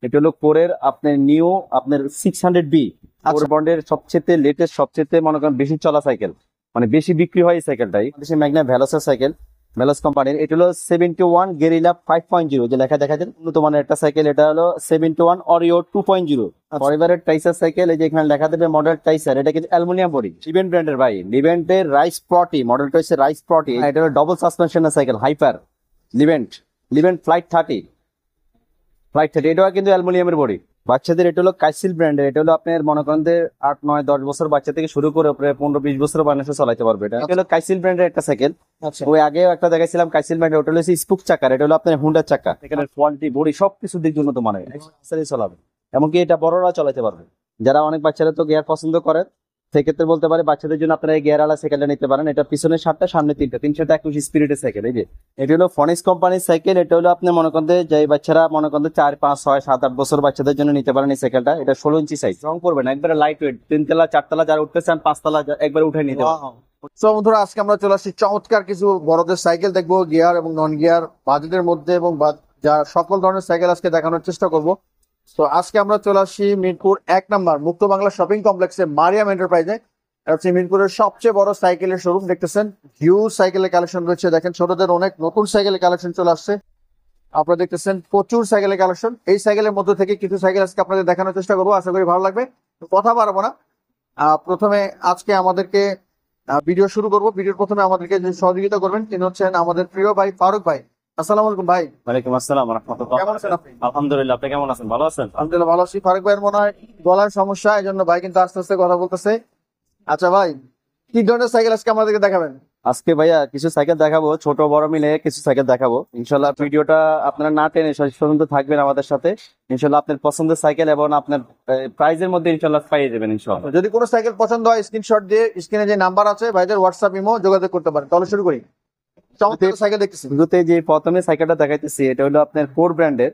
এটা হলো কোরের আপনার নিউ আপনার 600B কোর বন্ডের সবচেয়ে লেটেস্ট সবচেয়ে মনে করেন বেশি চলা সাইকেল, মানে বেশি বিক্রি হয় এই সাইকেলটাই দেশে ম্যাগনা ভ্যালোসের সাইকেল, ভ্যালোস কোম্পানির। এটা হলো 71 গেরিলা 5.0 যে লেখা দেখা যায়, উন্নত মানের একটা সাইকেল। এটা হলো 71 অরিও 2.0 ফরএভারের টাইসার সাইকেল। এই যে এখানে লেখা দেবে মডেল টাইসার, এটা কিন্তু অ্যালুমিনিয়াম বডি, লিভেন্ট ব্র্যান্ডের ভাই, লিভেন্টের রাইস প্রটি মডেলটা হচ্ছে রাইস প্রটি। এটা হলো ডবল সাসপেনশনের সাইকেল হাইপার লিভেন্ট, লিভেন্ট ফ্লাইট 30, ফ্লাইট 30 এটাও কিন্তু অ্যালুমিনিয়ামের বডি। বাচ্চাদের এটা হলো কাইসিল ব্র্যান্ডের, এটা হলো আপনার মনে করেন যে 8 9 10 বছর বাচ্চা থেকে শুরু করে প্রায় 15 20 বছর বানাসে চালাতে পারবে। এটা হলো কাইসিল ব্র্যান্ডের একটা সাইকেল। ওই আগে একটা দেখাইছিলাম কাইসিল ব্র্যান্ডের, ওটা হলো স্পুক চাকার, এটা হলো আপনার হুন্ডার চাকা। এখানে কোয়ালিটি বডি সবকিছু দিক উন্নত মানের, চালাবে, এমনকি এটা বড়রা চালাতে পারবে। যারা অনেক বাচ্চারা তো গিয়ার পছন্দ করে সেক্ষেত্রে বলতে পারে বাচ্চাদের জন্য আপনারা এই গিয়ার আলা সাইকেলটা নিতে পারেন। এটা পিছনে 7টা সামনে 3টা, 321 স্পিরিটের সাইকেল। এই যে এটা হলো ফনিক্স কোম্পানির সাইকেল। এটা হলো আপনি মনে করেন যে বাচ্চারা মনে করেন 4 5 6 7 8 বছর বাচ্চাদের জন্য নিতে পারেন এই সাইকেলটা। এটা 16 ইঞ্চি সাইজ, রং করবেন একবারে লাইট ওয়েট, 3 তলা 4 তলা যারা উঠতে চান 5 তলা একবার উঠে নিতে পারেন। তো বন্ধুরা আজকে আমরা চলে আসছি চমৎকার কিছু বড়দের সাইকেল দেখবো, গিয়ার এবং নন গিয়ার বাজেটের মধ্যে, এবং যা সকল ধরনের সাইকেল আজকে দেখানোর চেষ্টা করব। তো আজকে আমরা চলে আসছি মিরপুর 1 নম্বর মুক্ত বাংলা শপিং কমপ্লেক্সে মারিয়াম এন্টারপ্রাইজে। হচ্ছে মিরপুরের সবচেয়ে বড় সাইকেলের শোরুম। দেখতেছেন হিউজ সাইকেলের কালেকশন রয়েছে, দেখেন ছোটদের অনেক নতুন সাইকেলের কালেকশন চলে আসছে। আপনারা দেখতেছেন প্রচুর সাইকেলের কালেকশন। এই সাইকেলের মধ্যে থেকে কিছু সাইকেল আজকে আপনাদের দেখানোর চেষ্টা করবো, আশা করি ভালো লাগবে। তো কথা বাড়াবো না, প্রথমে আজকে আমাদেরকে ভিডিও শুরু করবো। ভিডিওর প্রথমে আমাদেরকে যে সহযোগিতা করবেন তিনি হচ্ছেন আমাদের প্রিয় ভাই ফারুক ভাই। আসসালামু আলাইকুম ভাই। ওয়ালাইকুম আসসালাম ওয়া রাহমাতুল্লাহ। কেমন আছেন আপনি? আলহামদুলিল্লাহ, আপনি কেমন আছেন? ভালো আছেন? আলহামদুলিল্লাহ ভালো আছি। ফারুক ভাইয়ের মনে হয় গলার সমস্যা, এই জন্য ভাই কিন্তু আস্তে আস্তে কথা বলতেছে। আচ্ছা ভাই, কি ধরনের সাইকেল আজকে আমাদেরকে দেখাবেন? আজকে ভাইয়া কিছু সাইকেল দেখাবো, ছোট বড় মিলে কিছু সাইকেল দেখাবো ইনশাল্লাহ। ভিডিওটা আপনারা না টেনে শেষ পর্যন্ত থাকবেন আমাদের সাথে ইনশাল্লাহ। আপনার পছন্দের সাইকেল এবং আপনার প্রাইজের মধ্যে ইনশাল্লাহ পাইয়ে যাবেন ইনশাল্লাহ। যদি কোনো সাইকেল পছন্দ হয় স্ক্রিনশট দিয়ে স্ক্রিনে যে নাম্বার আছে ভাইদের হোয়াটসঅ্যাপ ইমো যোগাযোগ করতে পারেন। তাহলে শুরু করি। চমৎকার সাইকেল দেখতেছি। শুরুতে যে প্রথমে সাইকেলটা দেখাইতেছি এটা হলো আপনার কোর ব্র্যান্ডের,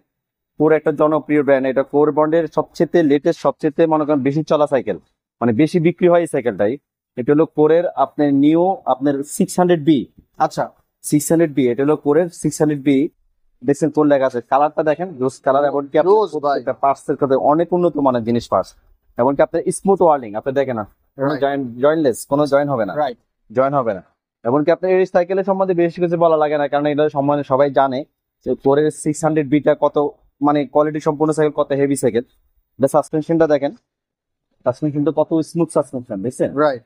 কোর একটা জনপ্রিয় ব্র্যান্ড। এটা কোর ব্র্যান্ডের সবচেয়ে লেটেস্ট সবচেয়ে মনে করেন বেশি চলা সাইকেল, মানে বেশি বিক্রি হয় এই সাইকেলটাই। এটা হলো কোরের আপনার নিউ আপনার 600B। আচ্ছা 600B, এটা হলো কোরের 600B। দেখছেন কোন লেখা আছে, কালারটা দেখেন রোজ কালার, এমনকি পার্টসের কথা অনেক উন্নত মানের জিনিস পার্টস, এমনকি আপনার স্মুথ ওয়ার্লিং আপনি দেখেন না, জয়েন্টলেস, কোনো জয়েন হবে না, রাইট জয়েন হবে না। এমনকি আপনার এই সাইকেলের সম্বন্ধে বেশি কিছু বলা লাগে না, কারণ এটা সম্বন্ধে সবাই জানে যে কোরের 600B কত মানে কোয়ালিটি সম্পূর্ণ সাইকেল, কত হেভি সাইকেল। এটা সাসপেনশনটা দেখেন, সাসপেনশনটা কত স্মুথ সাসপেনশন দেখছেন। রাইট।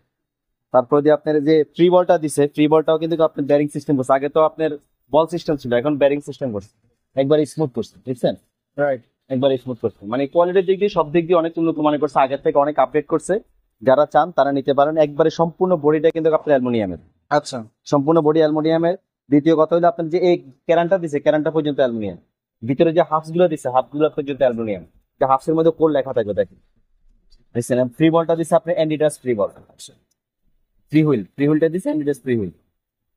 তারপর যে আপনার যে ফ্রি বলটা দিছে, ফ্রি বলটাও কিন্তু আপনার ব্যারিং সিস্টেম করছে। আগে তো আপনার বল সিস্টেম ছিল, এখন ব্যারিং সিস্টেম করছে, একবার স্মুথ করছে দেখছেন, রাইট। একবার স্মুথ করছে। মানে কোয়ালিটির দিক দিয়ে সব দিক দিয়ে অনেক উন্নত মানের করছে, আগের থেকে অনেক আপডেট করছে। যারা চান তারা নিতে পারেন। একবারে সম্পূর্ণ বডিটা কিন্তু আপনার অ্যালুমিনিয়ামের, আচ্ছা সম্পূর্ণ বডি অ্যালুমিনিয়ামের। দ্বিতীয় কথা হলো আপনার যে এই ক্যারানটা দিছে, ক্যারানটা পর্যন্ত অ্যালুমিনিয়াম। ভিতরে যে হাফস গুলো দিছে, হাফ গুলো পর্যন্ত অ্যালুমিনিয়াম। যে হাফসের মধ্যে কোর লেখা থাকবে দেখেন, বুঝছেন। ফ্রি বলটা দিছে আপনার অ্যাডিডাস ফ্রি বল, ফ্রি হুইল, ফ্রি হুইলটা দিছে অ্যাডিডাস ফ্রি হুইল,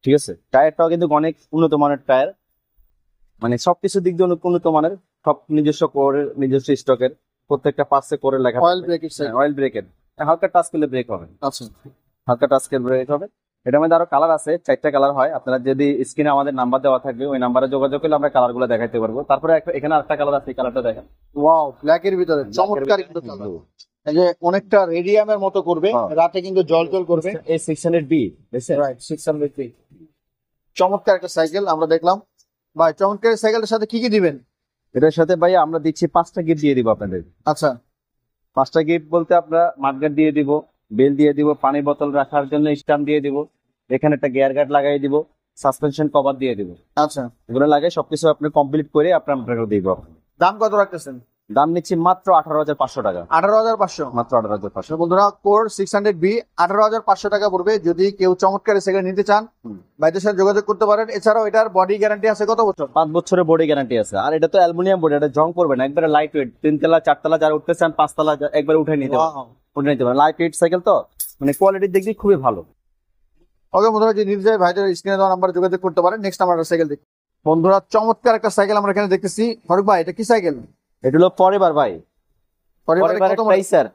ঠিক আছে। টায়ারটাও কিন্তু অনেক উন্নত মানের টায়ার, মানে সবকিছু দিক দিয়ে অনেক উন্নত মানের, সব নিজস্ব কোরের, নিজস্ব স্টকের, প্রত্যেকটা পার্টসে করে লেখা। অয়েল ব্রেকের সাইকেল, অয়েল ব্রেকের, হালকা টাচ করলে ব্রেক হবে। আচ্ছা হালকা টাচ করলে ব্রেক হবে। এটার মধ্যে আরো কালার আছে, 4টা কালার হয়। আপনারা যদি স্ক্রিনে আমাদের নাম্বার দেওয়া থাকবে, ওই নাম্বারে যোগাযোগ করলে আমরা কালার গুলো দেখাইতে পারবো। তারপরে এখানে আরেকটা কালার আছে, এই কালারটা দেখেন। ওয়াও, ব্ল্যাক এর ভিতরে চমৎকার কিন্তু কালার। এই যে অনেকটা রেডিয়ামের মতো করবে, রাতে কিন্তু জল জল করবে। এই 600B দেখছেন, রাইট 600B চমৎকার একটা সাইকেল আমরা দেখলাম। ভাই চমৎকার সাইকেলের সাথে কি কি দিবেন? এটার সাথে ভাই আমরা দিচ্ছি 5টা গিফট দিয়ে দিব আপনাদের। আচ্ছা 5টা গিফট বলতে আমরা মাঠগার্ড দিয়ে দিব, বেল দিয়ে দিব, পানি বোতল রাখার জন্য স্ট্যান্ড দিয়ে দিব, এখানে একটা গিয়ার গার্ড লাগাই দিব, সাসপেনশন কভার দিয়ে দিব। আচ্ছা, এগুলো লাগে সবকিছু আপনি কমপ্লিট করে আপনাকে দিব। দাম কত রাখতেছেন? দাম নিচ্ছি মাত্র 18,500 টাকা। 18,500 মাত্র 18,500। বন্ধুরা কোর 600B 18,500 টাকা পড়বে। যদি কেউ চমৎকার সাইকেল নিতে চান ভাইদের সাথে যোগাযোগ করতে পারেন। এছাড়াও এটার বডি গ্যারান্টি আছে কত বছর? 5 বছরের বডি গ্যারান্টি আছে। আর এটা তো অ্যালুমিনিয়াম বডি, এটা জং করবে না, একবারে লাইট ওয়েট। 3 তলা 4 তলা যারা উঠতে চান 5 তলা একবার উঠে নিতে পারেন। লাইট ওয়েট সাইকেল তো, মানে কোয়ালিটির দিক দিয়ে খুবই ভালো। ওকে বন্ধুরা, যে নির্জয় ভাইদের স্ক্রিনে দেওয়া নাম্বারে যোগাযোগ করতে পারেন। নেক্সট আমরা সাইকেল দেখি। বন্ধুরা চমৎকার একটা সাইকেল আমরা এখানে দেখতেছি। ফারুক ভাই এটা কি সাইকেল? এটা হলো ফরএভার ভাই, ফরএভারের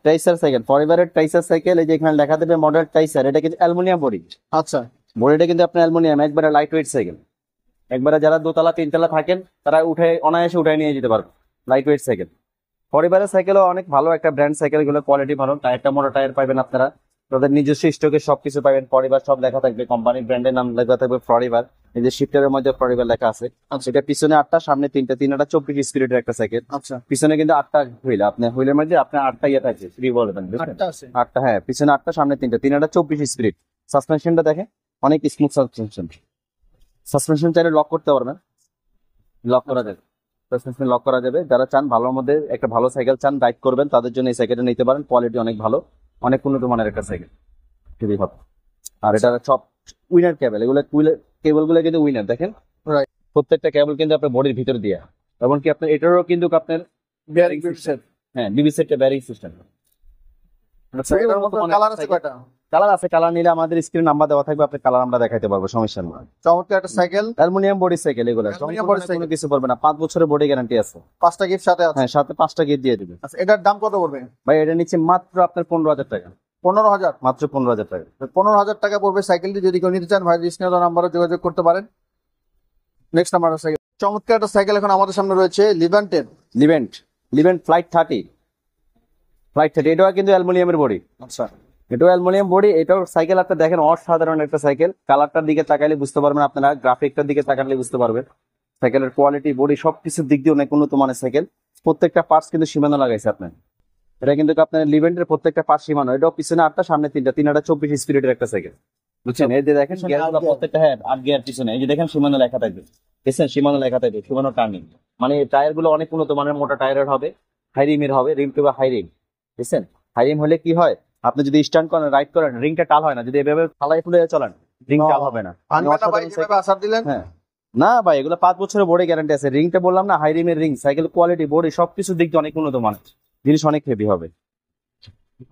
টাইসার সাইকেল, ফরএভারের টাইসার সাইকেল। এই যে এখানে লেখা দেবে মডেল টাইসার, এটা কিন্তু অ্যালুমিনিয়াম বডি। আচ্ছা বডিটা কিন্তু আপনার অ্যালুমিনিয়াম, একবারে লাইট ওয়েট সাইকেল। একবারে যারা 2 তলা 3 তলা থাকেন তারা উঠে অনায়াসে উঠায় নিয়ে যেতে পারবে, লাইট ওয়েট সাইকেল। পরিবারের সাইকেলও অনেক ভালো একটা ব্র্যান্ড সাইকেল, গুলো কোয়ালিটি ভালো, টায়ারটা মোটা টায়ার পাবেন আপনারা, তাদের নিজস্ব স্টকে সবকিছু পাবেন, পরিবার সব লেখা থাকবে, কোম্পানির ব্র্যান্ডের নাম লেখা থাকবে পরিবার, এই যে শিফটারের মধ্যে পরিবার লেখা আছে। এটা পিছনে 8টা, সামনে 3টা, 24 স্পিরিটের একটা সাইকেল। আচ্ছা, পিছনে কিন্তু 8টা হুইল, আপনার হুইলের মধ্যে আপনার 8টা ইয়ে থাকছে, ফ্রি বলবেন 8টা আছে। 8টা, হ্যাঁ পিছনে 8টা, সামনে 3টা, 24 স্পিরিট। সাসপেনশনটা দেখেন অনেক স্মুথ সাসপেনশন, সাসপেনশন চাইলে লক করতে পারবেন, লক করা যাবে, সাসপেনশন লক করা যাবে। যারা চান ভালোর মধ্যে একটা ভালো সাইকেল চান রাইড করবেন, তাদের জন্য এই সাইকেলটা নিতে পারেন, কোয়ালিটি অনেক ভালো, অনেক উন্নত মানের একটা সাইকেল, খুবই ভালো। আর এটা সব উইনার কেবল, এগুলো কেবল গুলো কিন্তু উইনার দেখেন, রাইট। প্রত্যেকটা কেবল কিন্তু আপনার বডির ভিতরে দেয়া, এমনকি আপনার এটারও কিন্তু আপনার বিয়ারিং সিস্টেম, হ্যাঁ ডিবি সেটটা ব্যারিং সিস্টেম। এটার মধ্যে কালার আছে কয়টা? কালার আছে, কালার নিলে আমাদের স্ক্রিনে নাম্বার দেওয়া থাকবে, আপনি কালার আমরা দেখাইতে পারবো, সমস্যা নেই। চমৎকার একটা সাইকেল, অ্যালুমিনিয়াম বডি সাইকেল, এগুলো অ্যালুমিনিয়াম body cycle। কোনো কিছু পড়বে না, 5 বছরের বডি গ্যারান্টি আছে। 5টা গিফট সাথে আছে। হ্যাঁ, সাথে 5টা গিফট দিয়ে দিবে। আচ্ছা, এটার দাম কত পড়বে? ভাই এটা নিচ্ছে মাত্র আপনার 15,000 টাকা, 15,000। মাত্র 15,000 টাকা। 15,000 টাকা পড়বে সাইকেলটি, যদি কেউ নিতে চান ভাই স্ক্রিনে দেওয়া নাম্বারে যোগাযোগ করতে পারেন। নেক্সট নাম্বার সাইকেল, চমৎকার একটা সাইকেল এখন আমাদের সামনে রয়েছে, লিভেন্টের। লিভেন্ট ফ্লাইট 30, এটাও কিন্তু অ্যালুমিনিয়ামের বডি, আচ্ছা, এটাও অ্যালুমিনিয়াম বডি। এটাও সাইকেল আপনি দেখেন অসাধারণ একটা সাইকেল, কালারটার দিকে তাকাইলে বুঝতে পারবেন, আপনারা গ্রাফিকটার দিকে তাকালে বুঝতে পারবেন সাইকেলের কোয়ালিটি, বডি সবকিছুর দিক দিয়ে অনেক উন্নত মানের সাইকেল। প্রত্যেকটা পার্টস কিন্তু সীমানো লাগাইছে আপনার, এটা কিন্তু আপনার লিভেন্টের প্রত্যেকটা পার্ট সীমানো। এটাও পিছনে 8টা, সামনে 3টা, 24 স্পিরিটের একটা সাইকেল, বুঝছেন? এই যে দেখেন পিছনে গিয়ারগুলো 8 gear। প্রত্যেকটা, হ্যাঁ 8 গিয়ার পিছনে, এই যে দেখেন সীমানো লেখা থাকবে, দেখছেন সীমানো লেখা থাকবে, সীমানো টার্নিং, মানে টায়ার গুলো অনেক উন্নত মানের মোটা টায়ারের হবে, হাই রিমের হবে, রিম টু বা হাই রিম, বুঝছেন? হাই রিম হলে কি হয়, আপনি যদি স্ট্যান্ড করেন, রাইড করেন, রিংটা টাল হয় না, যদি এভাবে ফালাই ফুলে চলেন রিং টাল হবে না। ভাঙবে না ভাই, যেভাবে আসার দিলেন। হ্যাঁ, না ভাই এগুলো 5 বছরের বডি গ্যারান্টি আছে, রিংটা বললাম না হাই রিমের রিং, সাইকেল কোয়ালিটি, বডি সবকিছু দিক দিয়ে অনেক উন্নত মানের, জিনিস অনেক হেভি হবে।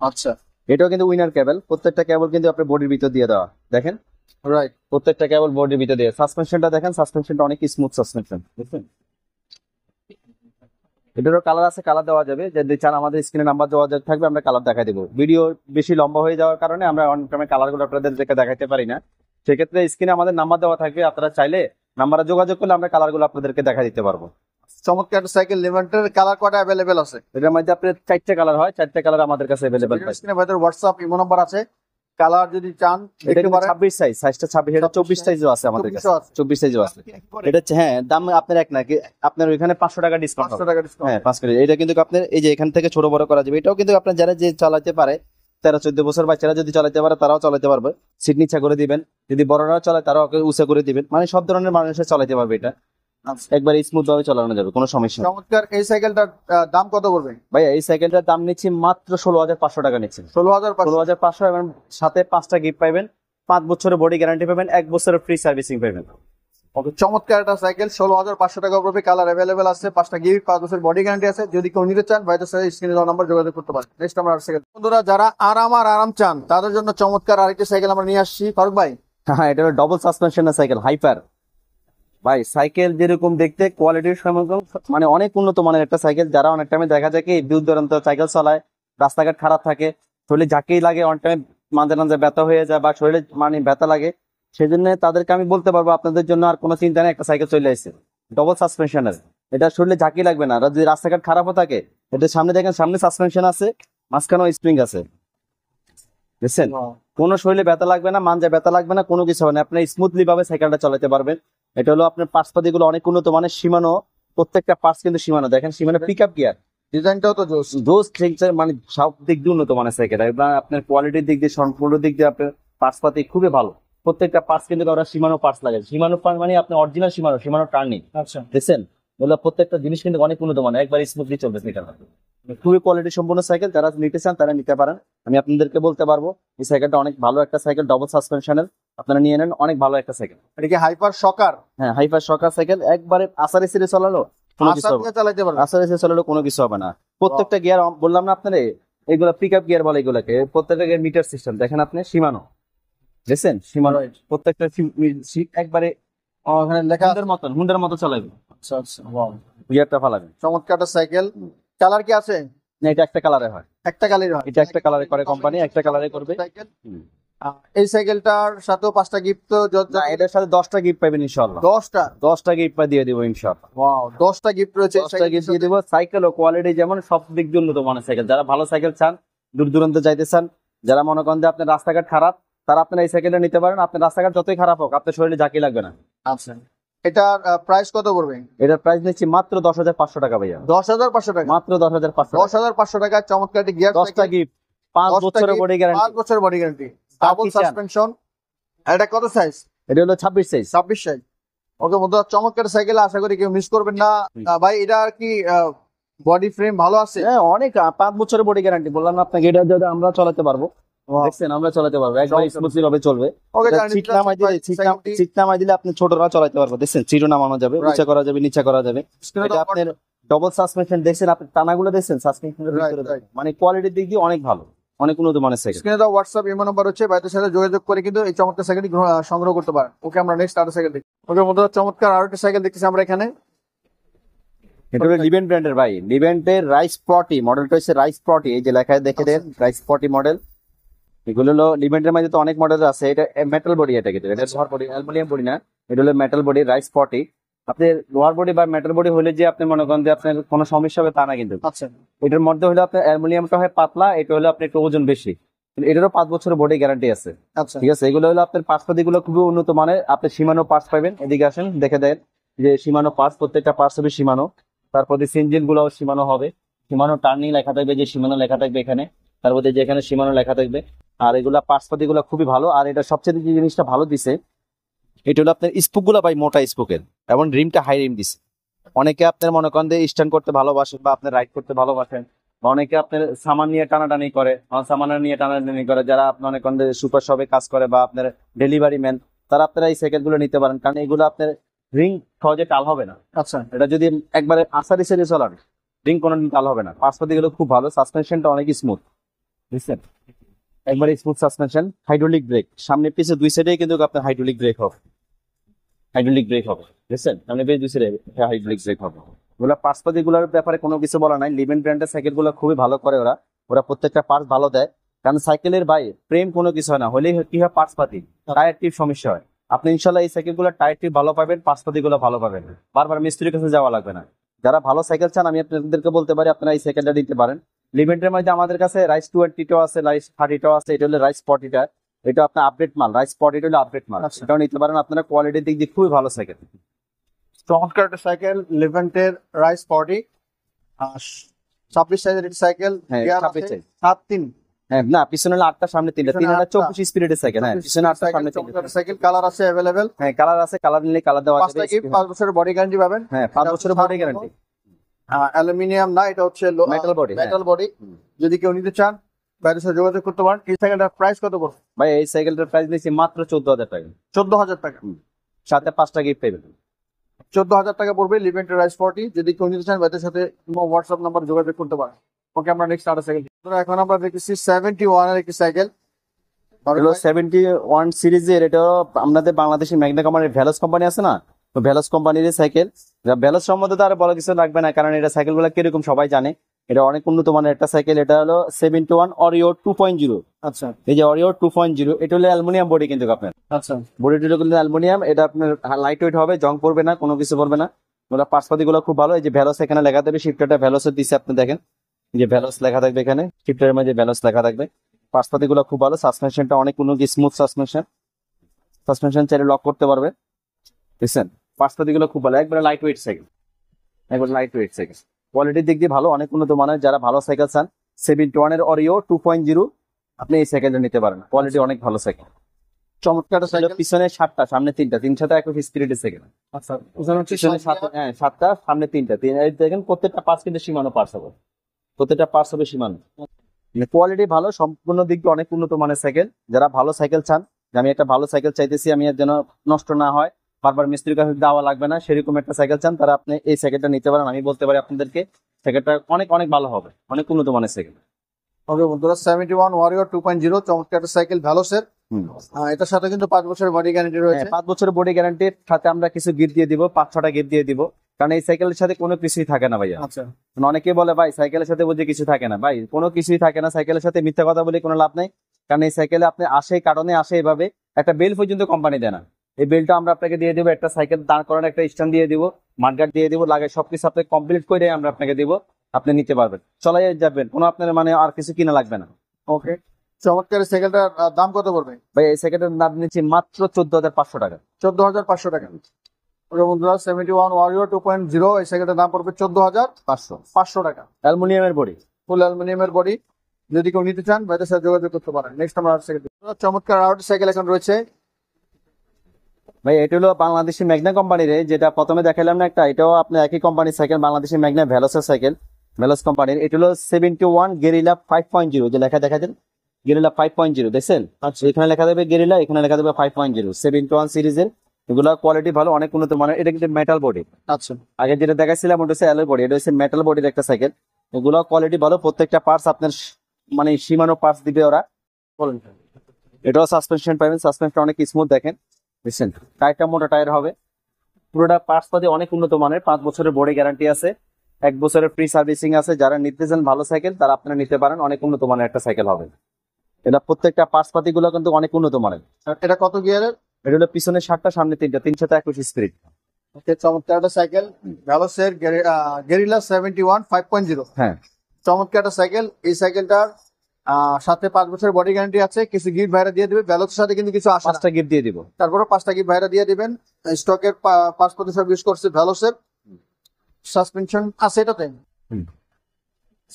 আচ্ছা, এটাও কিন্তু উইনার কেবল, প্রত্যেকটা কেবল কিন্তু আপনার বডির ভিতর দিয়ে দেওয়া, দেখেন রাইট। প্রত্যেকটা কেবল বডির ভিতর দিয়ে। সাসপেনশনটা দেখেন, সাসপেনশনটা অনেক স্মুথ সাসপেনশন, বুঝছেন? এটারও কালার আছে, কালার দেওয়া যাবে, যদি চান আমাদের স্ক্রিনে নাম্বার দেওয়া থাকবে, আমরা কালার দেখাই দেবো। ভিডিও বেশি লম্বা হয়ে যাওয়ার কারণে আমরা অনেক টাইমে কালার গুলো আপনাদের দেখাতে পারি না, সেক্ষেত্রে স্ক্রিনে আমাদের নাম্বার দেওয়া থাকবে, আপনারা চাইলে নাম্বারে যোগাযোগ করলে আমরা কালার গুলো আপনাদেরকে দেখা দিতে পারবো। চমৎকার একটা সাইকেল, লিভেন্টের। কালার কয়টা অ্যাভেলেবেল আছে? এটার মধ্যে আপনার 4টে কালার হয়, 4টে কালার আমাদের কাছে অ্যাভেলেবেল পাই। স্ক্রিনে ভাইদের হোয়াটসঅ্যাপ ইমো নাম্বার আছে, কালার যদি চান এটা দেখতে পারেন। 26 সাইজ, সাইজটা 26, এটা 24 সাইজও আছে আমাদের কাছে, 24 আছে। 24 সাইজও আছে। এটা হচ্ছে, হ্যাঁ দাম আপনার এক না, আপনার ওইখানে 500 টাকা ডিসকাউন্ট 500 টাকা ডিসকাউন্ট। হ্যাঁ 5 করে। এটা কিন্তু আপনার এই যে এখান থেকে ছোট বড় করা যাবে, এটাও কিন্তু আপনার যারা যে চালাতে পারে, 13-14 বছর বাচ্চারা যদি চালাতে পারে তারাও চালাতে পারবে, সিট নিচা করে দিবেন, যদি বড়রাও চালায় তারাও উঁচা করে দিবেন, মানে সব ধরনের মানুষের চালাতে পারবে, এটা একবার স্মুথ ভাবে চালানো যাবে, কোনো সমস্যা নেই। চমৎকার এই সাইকেলটার দাম কত পড়বে? ভাইয়া এই সাইকেলটার দাম নিচ্ছি মাত্র 16,500 টাকা নিচ্ছি, 16,500। 16,500, এবং সাথে 5টা গিফট পাবেন, 5 বছরের বডি গ্যারান্টি পাবেন, 1 বছরের ফ্রি সার্ভিসিং পাবেন। ওকে, চমৎকার একটা সাইকেল, 16,500 টাকা পড়বে, কালার অ্যাভেলেবেল আছে, 5টা গিফট, 5 বছর বডি গ্যারান্টি আছে। যদি কেউ নিতে চান ভাইদের সাথে স্ক্রিনে দেওয়া নাম্বার যোগাযোগ করতে পারেন। নেক্সট আমরা সাইকেল, বন্ধুরা যারা আরাম চান তাদের জন্য চমৎকার আরেকটি সাইকেল আমরা নিয়ে আসছি। ফারুক ভাই, হ্যাঁ এটা ডবল সাসপেনশনের সাইকেল, হাইপার। ভাই সাইকেল যেরকম দেখতে, কোয়ালিটির সময় মানে অনেক উন্নত মানের একটা সাইকেল। যারা অনেক টাইমে দেখা যায় কি দূর দূরান্ত সাইকেল চালায়, রাস্তাঘাট খারাপ থাকে, শরীরে যাকেই লাগে অনেক টাইমে মাঝে মাঝে ব্যথা হয়ে যায় বা শরীরে মানে ব্যথা লাগে, সেই জন্য তাদেরকে আমি বলতে পারবো আপনাদের জন্য আর কোনো চিন্তা নেই, একটা সাইকেল চলে আসছে ডবল সাসপেনশনের। এটা শরীরে ঝাঁকি লাগবে না, আর যদি রাস্তাঘাট খারাপও থাকে, এটা সামনে দেখেন, সামনে সাসপেনশন আছে, মাঝখানেও স্প্রিং আছে, বুঝছেন? কোনো শরীরে ব্যথা লাগবে না, মাঞ্জায় ব্যথা লাগবে না, কোনো কিছু হবে না, আপনি স্মুথলি ভাবে সাইকেলটা চালাতে পারবেন। এটা হলো আপনার পার্টসপাতি গুলো অনেক উন্নত মানের, সীমানো, প্রত্যেকটা পার্টস কিন্তু সীমানো, দেখেন সীমানো পিক আপ গিয়ার, ডিজাইনটাও তো জোস। দোজ মানে সব দিক দিয়ে উন্নত মানের সাইকেল, এবং আপনার কোয়ালিটির দিক দিয়ে, সম্পূর্ণ দিক দিয়ে আপনার পার্টসপাতি খুবই ভালো। প্রত্যেকটা পার্টস কিন্তু ওরা সীমানো পার্টস লাগে, সীমানো পার্ট মানে আপনার অরিজিনাল সীমানো টার্নিং, আচ্ছা, দেখছেন? এগুলো প্রত্যেকটা জিনিস কিন্তু অনেক উন্নত মানের, একবার স্মুথলি চলবে সাইকেল, খুবই কোয়ালিটি সম্পূর্ণ সাইকেল। যারা নিতে চান তারা নিতে পারেন, আমি আপনাদেরকে বলতে পারবো এই সাইকেলটা অনেক ভালো একটা সাইকেল, ডবল সাসপেনশনের, আপনারা নিয়ে নেন, অনেক ভালো একটা সাইকেল। এটা কি হাইপার শকার? হ্যাঁ হাইপার শকার সাইকেল, একবারে আসারে সিরে চালালো কোনো কিছু হবে না, চালাতে পারবে? আসারে সিরে চালালো কোনো কিছু হবে না। প্রত্যেকটা গিয়ার বললাম না আপনারে, এগুলো পিক আপ গিয়ার বলে এগুলোকে, প্রত্যেকটা গিয়ার মিটার সিস্টেম, দেখেন আপনি সীমানো, দেখছেন সীমানো, প্রত্যেকটা একবারে ওখানে লেখা আছে। হুন্ডার মতো চালাবে, আচ্ছা আচ্ছা, ওয়াও, গিয়ারটা ফালাবে। চমৎকার একটা সাইকেল। কালার কি আছে? না, এটা একটা কালারে হয়, একটা কালার হয়, এটা একটা কালারে করে কোম্পানি, একটা কালারে করবে। সাইকেল। এই সাইকেলটার সাথেও 5টা গিফট না, এটার সাথে 10টা গিফট পাবেন ইনশাআল্লাহ। 10টা গিফট দিয়ে দিব ইনশাআল্লাহ। ওয়াও 10টা গিফট রয়েছে এই 10টা গিফট দিয়ে দিব। সাইকেল ও কোয়ালিটি যেমন সব দিক দিয়ে উন্নত মানের সাইকেল। যারা ভালো সাইকেল চান, দূর দূরান্তে যাইতে চান, যারা মনে করেন যে আপনার রাস্তাঘাট খারাপ, তারা আপনার এই সাইকেলটা নিতে পারেন। আপনার রাস্তাঘাট যতই খারাপ হোক, আপনার শরীরে ঝাঁকি লাগবে না। আচ্ছা, এটার প্রাইস কত পড়বে? এটার প্রাইস নিচ্ছি মাত্র 10,500 টাকা ভাইয়া। 10,500 টাকা। মাত্র 10,500। 10,500 টাকা চমৎকার একটি গিয়ার 10টা গিফট, 5 বছরের বডি গ্যারান্টি। 5 বছর বডি গ্যারান্টি, ডাবল সাসপেনশন। এটা কত সাইজ? এটা হলো 26 সাইজ। 26 সাইজ। ওকে বন্ধুরা, চমৎকার সাইকেল, আশা করি কেউ মিস করবেন না। ভাই এটা কি বডি ফ্রেম ভালো আছে? হ্যাঁ, অনেক 5 বছরের বডি গ্যারান্টি। বললাম না আপনাকে, এটা যদি আমরা চালাতে পারবো, দেখছেন আমরা চালাতে পারবো, একদম স্মুথলি ভাবে চলবে। ওকে, সিট নামাই দিলে আপনি ছোটরা চালাতে পারবো। দেখছেন সিটও নামানো যাবে, Right. উঁচা করা যাবে, নিচা করা যাবে। Screen-এ এটা তো আপনার ডবল সাসপেনশন, দেখছেন আপনি টানাগুলো দেখছেন সাসপেনশনের ভিতরে, right. মানে কোয়ালিটির দিক দিয়ে অনেক ভালো, অনেক উন্নত মানের সাইকেল। স্ক্রিনে দাও হোয়াটসঅ্যাপ ইমো নাম্বার হচ্ছে, ভাইদের সাথে যোগাযোগ করে কিন্তু এই চমৎকার সাইকেলটি সংগ্রহ করতে পারেন। ওকে, আমরা নেক্সট আরেকটা সাইকেল দেখি। ওকে বন্ধুরা, চমৎকার আরেকটা সাইকেল দেখতেছি আমরা এখানে। এটা হলো লিভেন্ট ব্র্যান্ডের ভাই, লিভেন্টের রাইস প্রটি মডেলটা হচ্ছে রাইস প্রটি। এই যে লেখায় দেখে দেন রাইস প্রটি মডেল। এগুলো হলো লিভেন্টের মধ্যে তো অনেক মডেল আছে। এটা মেটাল বডি, এটা কিন্তু এটা লোহার বডি, অ্যালুমিনিয়াম বডি না, এটা হলো মেটাল বডি রাইস প্রটি। আপনি লোহার বডি বা মেটাল বডি হলে যে আপনি মনে করেন যে আপনার কোনো সমস্যা হবে তা না কিন্তু। আচ্ছা, এটার মধ্যে হলো আপনার অ্যালুমিনিয়ামটা হয় পাতলা, এটা হলো আপনার একটু ওজন বেশি, কিন্তু এটারও 5 বছরের বডি গ্যারান্টি আছে। আচ্ছা, ঠিক আছে, এগুলো হলো আপনার পার্টস গুলো খুবই উন্নত মানের। আপনি সীমানো পার্টস পাবেন। এদিকে আসেন, দেখে দেন যে সীমানো পার্টস, প্রত্যেকটা পার্টস হবে সীমানো। তারপর সিনজিন গুলো সীমানো হবে, সীমানো টার্নিং লেখা থাকবে, যে সীমানো লেখা থাকবে এখানে, তারপর যে এখানে সীমানো লেখা থাকবে। আর এগুলা পার্টস গুলো খুবই ভালো। আর এটা সবচেয়ে যে জিনিসটা ভালো দিছে, এটা হলো আপনার স্পুক গুলা ভাই মোটা স্পুকের, এবং রিমটা হাই রিম দিছে। অনেকে আপনার মনে করেন যে স্ট্যান্ড করতে ভালোবাসেন বা আপনার রাইড করতে ভালোবাসেন, বা অনেকে আপনার সামান নিয়ে টানাটানি করে, সামান নিয়ে টানাটানি করে, যারা আপনার মনে করেন যে সুপার শপে কাজ করে বা আপনার ডেলিভারি ম্যান, তারা আপনারা এই সাইকেল গুলো নিতে পারেন। কারণ এগুলো আপনার রিং সহজে টাল হবে না। আচ্ছা, এটা যদি একবারে আসারি সেরে চলান, রিং কোনো টাল হবে না। পার্সপাতি গুলো খুব ভালো, সাসপেনশনটা অনেক স্মুথ, বুঝছেন, একবারে স্মুথ সাসপেনশন। হাইড্রোলিক ব্রেক, সামনে পিছে দুই সাইডে কিন্তু আপনার হাইড্রোলিক ব্রেক হবে, বুঝছেন, সামনে পিছে দুই সাইডে হাইড্রোলিক ব্রেক হবে। ওগুলা পার্সপাতি গুলোর ব্যাপারে কোনো কিছু বলা নাই। লিভেন ব্র্যান্ডের সাইকেল গুলো খুবই ভালো করে ওরা, প্রত্যেকটা পার্টস ভালো দেয়। কারণ সাইকেলের বাইরে প্রেম কোনো কিছু হয় না, হলেই কি হয় পার্সপাতি, টায়ার টিপ সমস্যা হয়। আপনি ইনশাল্লাহ এই সাইকেল গুলো টায়ার টিপ ভালো পাবেন, পার্সপাতি গুলো ভালো পাবেন, বারবার মিস্ত্রির কাছে যাওয়া লাগবে না। যারা ভালো সাইকেল চান, আমি আপনাদেরকে বলতে পারি আপনারা এই সাইকেলটা নিতে পারেন। লিভেন্টের মধ্যে আমাদের কাছে রাইস 20টা আছে, রাইস 30টা আছে, এটা হলো রাইস 40টা, এটা আপনার আপডেট মাল। রাইস 40টা হলো আপডেট মাল, আচ্ছা। এটাও নিতে পারেন আপনারা। কোয়ালিটির দিক দিয়ে খুবই ভালো সাইকেল। চমৎকার একটা সাইকেল, লিভেন্টের রাইস 40, 26 সাইজের একটি সাইকেল। হ্যাঁ, গিয়ার 26 আছে সাইজ। 7-3। হ্যাঁ, না পিছনে হলো 8টা, সামনে 3টা, পিছনে 3 হলো 8টা। 24 স্পিরিটের সাইকেল। হ্যাঁ, পিছনে 8টা, সামনে 3টা। চমৎকার সাইকেল, কালার আছে অ্যাভেলেবেল। হ্যাঁ, কালার আছে, কালার নিলে কালার দেওয়া 5টা যাবে। গিফট, 5 বছরের বডি গ্যারান্টি পাবেন। হ্যাঁ, 5 বছরের বডি গ্যারান্টি। অ্যালুমিনিয়াম না, এটা হচ্ছে Metal body, মেটাল বডি। যদি কেউ নিতে চান, বাইরের সাথে যোগাযোগ করতে পারেন। এই সাইকেলটার প্রাইস কত পড়বে? ভাই এই সাইকেলটার প্রাইস দিয়েছি মাত্র 14,000 টাকা, 14,000 টাকা। সাথে 5টা গিফট পাবেন। 14,000 টাকা পড়বে লিভেন্টের রাইস 40। যদি কেউ নিতে চান, বাইরের সাথে হোয়াটসঅ্যাপ নাম্বার যোগাযোগ করতে পারেন। ওকে, আমরা নেক্সট আরেকটা সাইকেল। এখন আমরা দেখতেছি 71 এর একটি সাইকেল। হলো 71 সিরিজের। এটা আমাদের বাংলাদেশের ম্যাগনা কোম্পানির ভ্যালস কোম্পানি আছে না, তো ভ্যালস কোম্পানির সাইকেল। ভ্যালস সম্বন্ধে তো আর বলা কিছু লাগবে না, কারণ এটা সাইকেল গুলো কিরকম সবাই জানে। এটা অনেক উন্নত মানের একটা সাইকেল। এটা হলো 71 অরিও 2.0। আচ্ছা, এই যে অরিও 2.0, এটা হলো অ্যালুমিনিয়াম বডি কিন্তু আপনার। আচ্ছা, বডিটা কিন্তু অ্যালুমিনিয়াম। এটা আপনার লাইট ওয়েট হবে, জং পড়বে না, কোনো কিছু পড়বে না। ওগুলো পার্সপাতি গুলো খুব ভালো। এই যে ভ্যালস এখানে লেখা থাকবে, শিফটারটা ভ্যালসের দিচ্ছে আপনি দেখেন, এই যে ভ্যালস লেখা থাকবে এখানে, শিফটারের মধ্যে ভ্যালস লেখা থাকবে। পার্সপাতি গুলো খুব ভালো। সাসপেনশনটা অনেক উন্নত, স্মুথ সাসপেনশন চাইলে লক করতে পারবে, বুঝছেন। পার্সপাতি গুলো খুব ভালো, একবারে লাইট ওয়েট সাইকেল, একবার লাইট ওয়েট সাইকেল। কোয়ালিটির দিক দিয়ে ভালো, অনেক উন্নত মানের। যারা ভালো সাইকেল চান, 71 এর অরিও 2.0 আপনি এই সাইকেলটা নিতে পারেন। কোয়ালিটি অনেক ভালো সাইকেল। চমৎকার একটা সাইকেল। পিছনে 7টা, সামনে 3টা, 3 সাথে 21 স্পিরিটের সাইকেল। আচ্ছা, ওখানে হচ্ছে পিছনে 7টা, সামনে 3টা। এই দেখেন প্রত্যেকটা পার্টস কিন্তু সীমানো পার্টস হবে, প্রত্যেকটা পার্টস হবে সীমানো। কোয়ালিটি ভালো, সম্পূর্ণ দিক দিয়ে অনেক উন্নত মানের সাইকেল। যারা ভালো সাইকেল চান, যে আমি একটা ভালো সাইকেল চাইতেছি, আমি এর যেন নষ্ট না হয়, বারবার মিস্ত্রির কাছে দেওয়া লাগবে না, সেরকম একটা সাইকেল চান, তারা আপনি এই সাইকেলটা নিতে পারেন। আমি বলতে পারি আপনাদেরকে সাইকেলটা অনেক অনেক ভালো হবে, অনেক উন্নত মানের সাইকেল। ওকে বন্ধুরা, 71 ওয়ারিও 2.0 চমৎকার একটা সাইকেল ভ্যালোসের। এটার সাথে কিন্তু 5 বছরের বডি গ্যারান্টি রয়েছে। 5 বছরের বডি গ্যারান্টির সাথে আমরা কিছু গিফট দিয়ে দিব, 5-6টা গিফট দিয়ে দিব। কারণ এই সাইকেলের সাথে কোনো কিছুই থাকে না ভাইয়া। আচ্ছা, অনেকে বলে ভাই সাইকেলের সাথে বুঝে কিছু থাকে না, ভাই কোনো কিছুই থাকে না সাইকেলের সাথে। মিথ্যা কথা বলে কোনো লাভ নাই। কারণ এই সাইকেলে আপনি আসে কারণে আসে এভাবে একটা বেল পর্যন্ত কোম্পানি দেয় না। এই বেলটা আমরা আপনাকে দিয়ে দিব, একটা সাইকেল দাঁড় করানোর একটা স্ট্যান্ড দিয়ে দিব, মাঠগার্ড দিয়ে দিব, লাগে সবকিছু আপনি কমপ্লিট করে আমরা আপনাকে দিব, আপনি নিতে পারবেন, চলাই যাবেন, কোনো আপনার মানে আর কিছু কিনা লাগবে না। ওকে, চমৎকার। সাইকেলটার দাম কত পড়বে ভাই এই সাইকেলটার দাম নিচ্ছি মাত্র 14,500 টাকা। 14,500 টাকা। ওকে বন্ধুরা, 71 ওয়ারিয়র 2.0 এই সাইকেলটার দাম পড়বে 14,500 টাকা। অ্যালুমিনিয়ামের বডি, ফুল অ্যালুমিনিয়ামের বডি। যদি কেউ নিতে চান ভাইদের সাথে যোগাযোগ করতে পারেন। নেক্সট আমরা সাইকেল, চমৎকার আরেকটা সাইকেল এখন রয়েছে। ভাই এটা হলো বাংলাদেশি ম্যাগনা কোম্পানির, যেটা প্রথমে দেখালাম না একটা, এটাও আপনার একই কোম্পানির সাইকেল, বাংলাদেশি ম্যাগনা ভেলোসের সাইকেল, ভেলোস কোম্পানির। এটা হলো 71 গেরিলা 5.0, যে লেখা দেখা যান গেরিলা 5.0 দেখছেন। আচ্ছা, এখানে লেখা দেবে গেরিলা, এখানে লেখা দেবে 5.0, 71 সিরিজের। এগুলো কোয়ালিটি ভালো, অনেক উন্নত মানের। এটা কিন্তু মেটাল বডি। আচ্ছা, আগে যেটা দেখাচ্ছিলাম ওটা হচ্ছে অ্যালয় বডি, এটা হচ্ছে মেটাল বডির একটা সাইকেল। এগুলো কোয়ালিটি ভালো, প্রত্যেকটা পার্টস আপনার মানে সীমানো পার্টস দিবে ওরা। বলেন। এটাও সাসপেনশন পাবেন, সাসপেনশন অনেক স্মুথ দেখেন, বুঝছেন। টায়ারটা মোটা টায়ার হবে, পুরোটা পার্টস পাতি অনেক উন্নত মানের। 5 বছরের বডি গ্যারান্টি আছে, 1 বছরের ফ্রি সার্ভিসিং আছে। যারা নিতে চান ভালো সাইকেল তারা আপনারা নিতে পারেন, অনেক উন্নত মানের একটা সাইকেল হবে এটা। প্রত্যেকটা পার্টস পাতি গুলো কিন্তু অনেক উন্নত মানের। এটা কত গিয়ারের? এটা হলো পিছনে 7টা, সামনে 3টা, 321 স্পিড। ওকে, চমৎকার একটা সাইকেল, ভেলোসের গেরিলা 71 5.0। হ্যাঁ, চমৎকার একটা সাইকেল। এই সাইকেলটার সাথে 5 বছরের বডি গ্যারান্টি আছে। কিছু গিফট ভাইরা দিয়ে দিবে, ভেলোসের সাথে কিন্তু কিছু আসে না। 5টা গিফট দিয়ে দিব। তারপরে 5টা গিফট ভাইরা দিয়ে দিবেন। স্টকের 5% ইউজ করছে ভেলোসের। সাসপেনশন আছে এটাতে,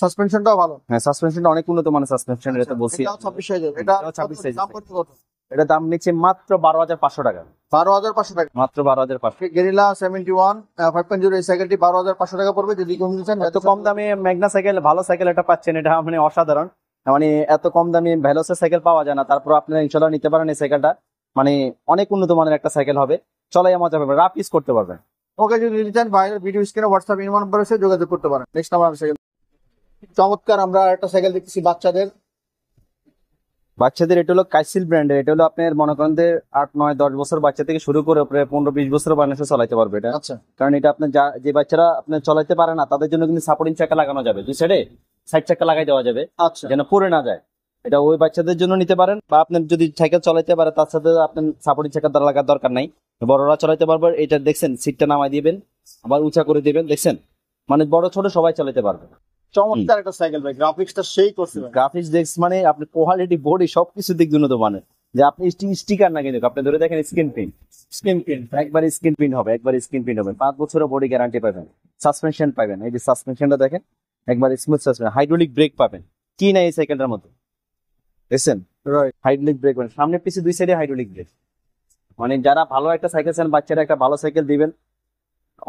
সাসপেনশনটাও ভালো। হ্যাঁ, সাসপেনশনটা অনেক উন্নত মানের সাসপেনশন, এটা বলছি। এটাও 26 সাইজের। এটা এটাও 26 সাইজের। দাম কত? এটা দাম নিচ্ছে মাত্র 12,500 টাকা। 12,500 টাকা। মাত্র 12,500। গেরিলা 71 5.0 এই সাইকেলটি 12,500 টাকা পড়বে। যদি কেউ নিতে চান এত কম দামে ম্যাগনা সাইকেল, ভালো সাইকেল এটা পাচ্ছেন, এটা মানে অসাধারণ। মানে এত কম দামে ভেলোসের সাইকেল পাওয়া যায় না, তারপর আপনারা ইনশাল্লাহ নিতে পারেন এই সাইকেলটা। মানে অনেক উন্নত মানের একটা সাইকেল হবে, চলাই মজা পাবেন, রাফ ইউজ করতে পারবেন। ওকে, যদি নিতে চান বাইরের ভিডিও স্ক্রিনে হোয়াটসঅ্যাপ ইনবক্স নম্বরে এসে যোগাযোগ করতে পারেন। নেক্সট আমার সাইকেল, চমৎকার আমরা একটা সাইকেল দেখতেছি বাচ্চাদের। বাচ্চাদের এটা হলো কাইসিল ব্র্যান্ডের। এটা হলো আপনার মনে করেন যে 8, 9, 10 বছর বাচ্চা থেকে শুরু করে প্রায় 15, 20 বছর বানাসে চালাতে পারবে এটা। আচ্ছা, কারণ এটা আপনার যে বাচ্চারা আপনার চালাতে পারে না তাদের জন্য কিন্তু সাপোর্টিং চাকা লাগানো যাবে, দুই সাইডে সাইড চাকা লাগাই দেওয়া যাবে, আচ্ছা, যেন পড়ে না যায়। এটা ওই বাচ্চাদের জন্য নিতে পারেন, বা আপনার যদি সাইকেল চালাতে পারে তার সাথে আপনার সাপোর্টিং চাকা দ্বারা লাগার দরকার নাই, বড়রা চালাতে পারবে। এটা দেখছেন সিটটা নামাই দিবেন, আবার উঁচা করে দিবেন, দেখছেন মানে বড় ছোট সবাই চালাতে পারবে। চমৎকার একটা সাইকেল ভাই, গ্রাফিক্সটা সেই করছে ভাই। গ্রাফিক্স দেখস মানে আপনি কোয়ালিটি বডি সবকিছু দিক উন্নত মানের। যে আপনি স্টিকার না কিন্তু আপনি ধরে দেখেন স্ক্রিন প্রিন্ট, একবার স্ক্রিন প্রিন্ট হবে, একবার স্ক্রিন প্রিন্ট হবে। 5 বছরের বডি গ্যারান্টি পাবেন, সাসপেনশন পাবেন, এই যে সাসপেনশনটা দেখেন একবার স্মুথ সাসপেনশন, হাইড্রোলিক ব্রেক পাবেন। কি না এই সাইকেলটার মধ্যে দেখছেন, রাইট। হাইড্রোলিক ব্রেক মানে সামনে পিছে 2 সাইডে হাইড্রোলিক ব্রেক। মানে যারা ভালো একটা সাইকেল চান, বাচ্চারা একটা ভালো সাইকেল দিবেন,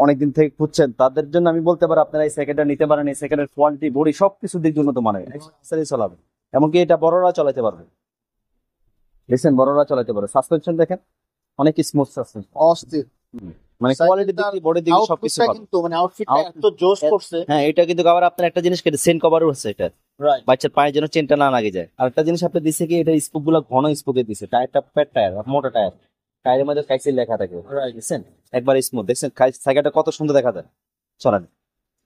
অনেকদিন থেকে খুঁজছেন, তাদের জন্য আমি বলতে পারি আপনারা এই সাইকেলটা নিতে পারেন। এই সাইকেলের কোয়ালিটি বডি সবকিছু দিক উন্নত মানের, চলাবে। এমনকি এটা বড়রা চালাতে পারবে, দেখছেন বড়রা চালাতে পারবে। সাসপেনশন দেখেন অনেক স্মুথ সাসপেনশন, অস্থির। মানে কোয়ালিটি দিক বডি দিক সবকিছু আউটফিটটা ভালো। কিন্তু মানে আউটফিটটা এত জোশ করছে। হ্যাঁ, এটা কিন্তু আবার আপনার একটা জিনিস কেটে চেন কভারও হচ্ছে এটা, রাইট। বাচ্চার পায়ে যেন চেনটা না লাগে যায়। আর একটা জিনিস আপনি দিচ্ছে কি, এটা স্পুক গুলো ঘন স্পুকে দিচ্ছে, টায়ারটা ফ্যাট টায়ার, মোটা টায়ার, টায়ারের মধ্যে কাইসিল লেখা থাকে, দেখছেন একবার স্মুথ, দেখছেন সাইকেলটা কত সুন্দর দেখা যায় চলান।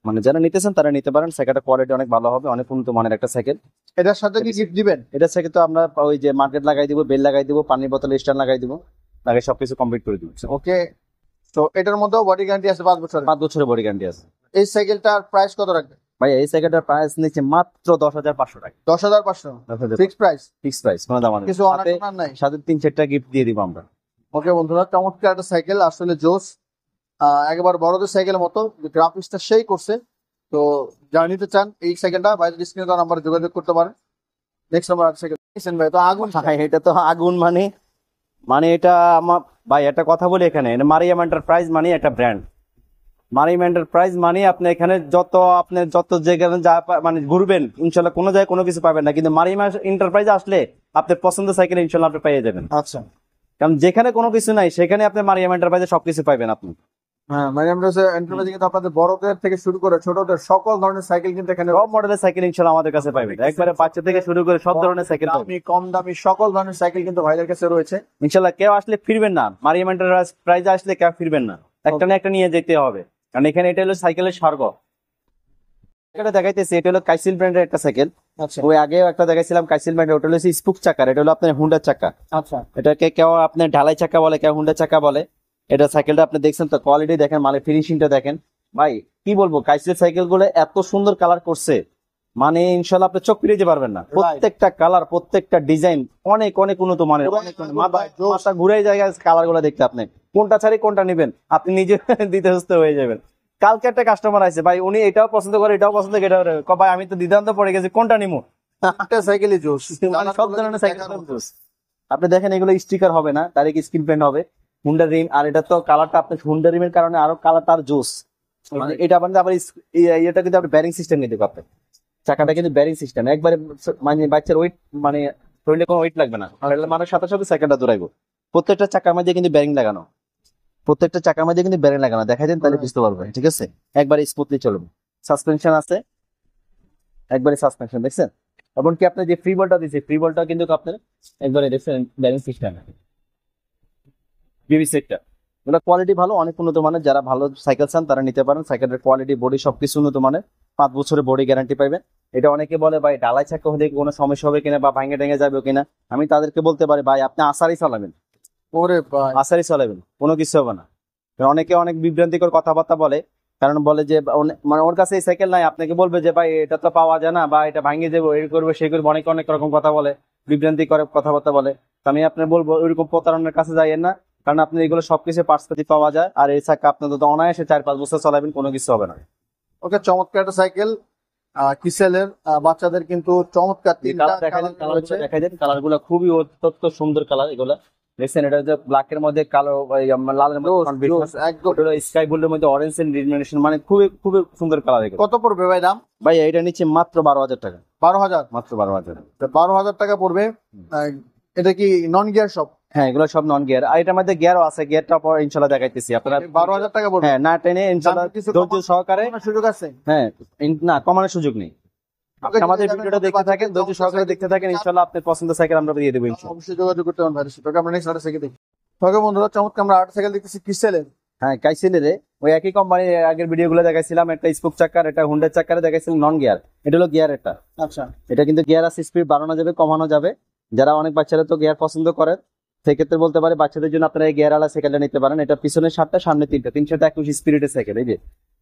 মানে যারা নিতেছেন তারা নিতে পারেন, সাইকেলটা কোয়ালিটি অনেক ভালো হবে, অনেক উন্নত মানের একটা সাইকেল। এটার সাথে কি গিফট দিবেন? এটা সাইকেল তো আমরা ওই যে মার্কেট লাগাই দিব, বেল লাগাই দিব, পানির বোতল স্ট্যান্ড লাগাই দিব, লাগাই সবকিছু কমপ্লিট করে দিব। ওকে, তো এটার মধ্যেও বডি গ্যারান্টি আছে 5 বছরের। 5 বছরের বডি গ্যারান্টি আছে। এই সাইকেলটার প্রাইস কত রাখবেন ভাই এই সাইকেলটার প্রাইস নিচ্ছে মাত্র 10,500 টাকা। 10,500 ফিক্স প্রাইস, ফিক্স প্রাইস, কোনো দাম নেই। কিছু অনার নাই। সাথে 3-4টা গিফট দিয়ে দিব আমরা। ওকে বন্ধুরা, চমৎকার একটা সাইকেল, আসলে জোস। একবার বড়দের সাইকেলের মতো, গ্রাফিক্সটা সেই করছে। তো যারা নিতে চান এই সাইকেলটা বাইরের স্ক্রিনে দেওয়া নাম্বারে যোগাযোগ করতে পারেন। নেক্সট নাম্বার সাইকেল ভাই, তো আগুন। হ্যাঁ, এটা তো আগুন। মানে মানে এটা আমার ভাই একটা কথা বলি, এখানে মারিয়াম এন্টারপ্রাইজ মানে একটা ব্র্যান্ড। মারিয়াম এন্টারপ্রাইজ মানে আপনি এখানে যত জায়গায় মানে ঘুরবেন ইনশাল্লাহ কোনো জায়গায় কোনো কিছু পাবেন না, কিন্তু মারিয়াম এন্টারপ্রাইজ আসলে আপনার পছন্দের সাইকেল ইনশাল্লাহ আপনি পেয়ে যাবেন। আচ্ছা, কারণ যেখানে কোনো কিছু নাই সেখানে আপনি মারিয়াম এন্টারপ্রাইজে সবকিছু পাবেন আপনি। হ্যাঁ, মারিয়াম এন্টারপ্রাইজ কিন্তু আপনাদের বড়দের থেকে শুরু করে ছোটদের সকল ধরনের সাইকেল কিন্তু এখানে, সব মডেলের সাইকেল ইনশাল্লাহ আমাদের কাছে পাবেন, একবারে বাচ্চা থেকে শুরু করে সব ধরনের সাইকেল পাবেন। দামি কম দামি সকল ধরনের সাইকেল কিন্তু ভাইদের কাছে রয়েছে। ইনশাল্লাহ কেউ আসলে ফিরবেন না, মারিয়াম এন্টারপ্রাইজে আসলে কেউ ফিরবেন না, একটা না একটা নিয়ে যেতে হবে, কারণ এখানে এটা হলো সাইকেলের স্বর্গ। এটা দেখাইতেছি, এটা হলো কাইসিল ব্র্যান্ডের একটা সাইকেল। আচ্ছা ওই আগে একটা দেখাইছিলাম কাইসিল ব্র্যান্ডের, ওটা হলো স্পুক চাকার, এটা হলো আপনার হুন্ডার চাকা। আচ্ছা এটাকে কেউ আপনার ঢালাই চাকা বলে, কেউ হুন্ডা চাকা বলে। এটা সাইকেলটা আপনি দেখছেন তো, কোয়ালিটি দেখেন, মানে ফিনিশিংটা দেখেন ভাই, কি বলবো, কাইসিলের সাইকেল গুলো এত সুন্দর কালার করছে, মানে ইনশাল্লাহ আপনি চোখ ফিরিয়ে যেতে পারবেন না। প্রত্যেকটা কালার, প্রত্যেকটা ডিজাইন অনেক অনেক উন্নত মানের, অনেক মাথা ঘুরে জায়গায় কালার গুলো দেখতে, আপনি কোনটা ছাড়ি কোনটা নিবেন আপনি নিজে দিতে সুস্থ হয়ে যাবেন। কালকে একটা কাস্টমার আছে ভাই, উনি এটাও পছন্দ করে, এটাও পছন্দ করে, এটাও ভাই আমি তো দ্বিধান্ত পড়ে গেছি কোনটা নিবো। একটা সাইকেলই জোস, মানে সব ধরনের সাইকেল আপনি দেখেন, এগুলো স্টিকার হবে না, ডাইরেক্ট স্ক্রিন প্রিন্ট হবে, হুন্ডা রিম। আর এটা তো কালারটা আপনার হুন্ডা রিমের কারণে আরো কালারটা আর জোস। মানে এটা মানে আবার এটা কিন্তু আপনি ব্যারিং সিস্টেম নিতে পারবে, চাকাটা কিন্তু ব্যারিং সিস্টেম একবারে, মানে বাচ্চার ওয়েট, মানে শরীরে কোনো ওয়েট লাগবে না, মানে সাথে সাথে সাইকেলটা দৌড়াইবো। প্রত্যেকটা চাকার মধ্যে কিন্তু ব্যারিং লাগানো, প্রত্যেকটা চাকার মধ্যে কিন্তু ব্যারিং লাগানো, দেখা যায় তাহলে বুঝতে পারবেন, ঠিক আছে। একবারে স্মুথলি চলবে, সাসপেনশন আছে, একবারে সাসপেনশন দেখছেন। এমনকি আপনার যে ফ্রি বলটা দিচ্ছে, ফ্রি বলটা কিন্তু আপনার একবারে দেখছেন ব্যারিং সিস্টেম, বিবি সেটটা। এগুলো কোয়ালিটি ভালো, অনেক উন্নত মানের, যারা ভালো সাইকেল চান তারা নিতে পারেন। সাইকেলের কোয়ালিটি, বডি সবকিছু উন্নত মানের, 5 বছরের বডি গ্যারান্টি পাইবেন। এটা অনেকে বলে ভাই ডালাই চাকা হলে কোনো সমস্যা হবে কিনা বা ভাঙে টেঙে যাবে কিনা, আমি তাদেরকে বলতে পারি ভাই আপনি আসারই চালাবেন, ওরে ভাই আসারই চালাবেন, কোনো কিছু হবে না। কারণ অনেকে অনেক বিভ্রান্তিকর কথাবার্তা বলে, কারণ বলে যে মানে ওর কাছে এই সাইকেল নাই, আপনাকে বলবে যে ভাই এটা তো পাওয়া যায় না, বা এটা ভাঙিয়ে যাবো, এই করবে সেই করবে, অনেক অনেক রকম কথা বলে, বিভ্রান্তি করে কথাবার্তা বলে। তো আমি আপনার বলবো ওইরকম প্রতারণার কাছে যাইয়েন না, কারণ আপনি এগুলো সবকিছু পার্সপেক্টি পাওয়া যায়। আর এই চাকা আপনার তো অনায়াসে 4-5 বছর চালাবেন, কোনো কিছু হবে না। ওকে, চমৎকার একটা সাইকেল। কিসেলের বাচ্চাদের কিন্তু চমৎকার তিনটা রয়েছে। দেখাই দেন, কালার গুলো খুবই অত্যন্ত সুন্দর কালার এগুলা। দেখছেন, এটা যে ব্ল্যাক এর মধ্যে কালো, লালের মধ্যে একদম স্কাই ব্লুর মধ্যে অরেঞ্জ এন্ড রিমিনেশন, মানে খুবই খুবই সুন্দর কালার এগুলো। কত পড়বে ভাই দাম? ভাই এটা নিচ্ছে মাত্র 12,000 টাকা। 12,000? মাত্র 12,000। 12,000 টাকা পড়বে। এটা কি নন গিয়ার সব? হ্যাঁ, এগুলো সব নন গিয়ার, আর এটার মধ্যে গিয়ারও আছে, গিয়ারটা পর ইনশাল্লাহ দেখাইতেছি আপনারা। 12,000 টাকা পড়বে? হ্যাঁ, না টেনে ইনশাল্লাহ কিছু ধৈর্য সহকারে। সুযোগ আছে? হ্যাঁ, না কমানোর সুযোগ নেই। আপনি আমাদের ভিডিওটা দেখতে থাকেন, ধৈর্য সহকারে দেখতে থাকেন, ইনশাল্লাহ আপনার পছন্দের সাইকেল আমরা দিয়ে দেবো ইনশাল্লাহ। অবশ্যই যোগাযোগ করতে পারেন ভাইয়ের সাথে। আমরা নেক্সট আরেকটা সাইকেল দেখি। ওকে বন্ধুরা, চমৎকার আমরা আরেকটা সাইকেল দেখতেছি কিসেলের। হ্যাঁ, কাইসেলের ওই একই কোম্পানির আগের ভিডিও গুলো দেখাইছিলাম, একটা স্পোক চাকার, এটা হুন্ডার চাকারে দেখাইছিলাম নন গিয়ার, এটা হলো গিয়ার। এটা আচ্ছা এটা কিন্তু গিয়ার আছে, স্পিড বাড়ানো যাবে কমানো যাবে। যারা অনেক বাচ্চারা তো গিয়ার পছন্দ করেন, সেক্ষেত্রে বলতে পারে বাচ্চাদের জন্য আপনারা এই গিয়ার আলা সাইকেলটা নিতে পারেন। এটা পিছনে 7টা, সামনে 3টা, 321 স্পিরিটের সাইকেল। এই যে